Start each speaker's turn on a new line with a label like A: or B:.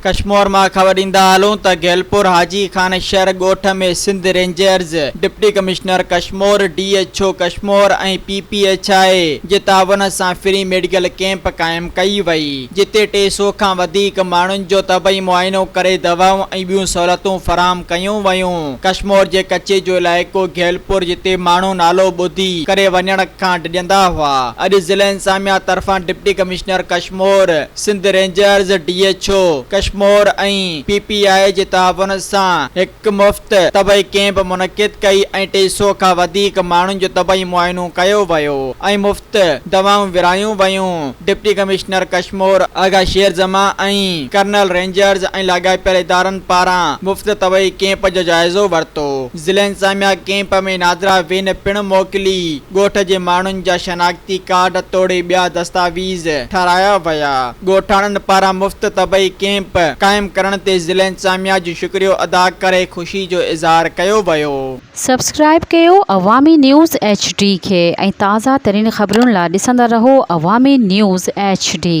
A: कश्मीर मां ख़बर ॾींदा हलूं त गेलपुर हाजी खान शहर ॻोठ में Sindh rangers deputy commissioner Kashmir DHO Kashmir ऐं PPHI जे तावन सां फ्री मेडिकल कैंप क़ाइम कई वई, जिते 300 खां वधीक माण्हुनि जो तबई मुआइनो करे दवाऊं ऐं ॿियूं सहूलियतूं फराहम कयूं वयूं। कश्मीर जे कचे जो इलाइक़ो गेलपुर, जिते माण्हू नालो ॿुधी करे वञण खां डिॼंदा हुआ। अॼु ज़िला इंतज़ामिया तरफ़ां deputy commissioner Kashmir, Sindh rangers DHO Kashmir ऐं PPI जे तावन सां हिकु मुफ़्त तबई कैंप मुनक़िद कई ऐं 300 खां वधीक माण्हुनि जो तबई मुआइनो कयो वियो ऐं मुफ़्त दवाऊं विरायूं वयूं। डिप्टी कमिश्नर कश्मीर आगा शेर जमा ऐं कर्नल रेंजर्स ऐं लाॻापियल इदारनि पारां मुफ़्त तबई कैंप जो जाइज़ो वरितो। ज़िला इंतज़ामिया कैंप में नादरा वेन पिणु मोकिली ॻोठ जे माण्हुनि जा शनाख्ती कार्ड तोड़े ॿिया दस्तावेज़ ठाराया विया। ॻोठाणनि पारां मुफ़्त तबई कैंप कायम करण ते ज़िला इंतज़ामिया जो शुक्रियो अदा करे ख़ुशी जो इज़हार कयो वियो।
B: सब्सक्राइब कयो अवामी न्यूज़ HD खे ऐं ताज़ा तरीन ख़बरुनि लाइ ॾिसंदा रहो अवामी न्यूज़ HD।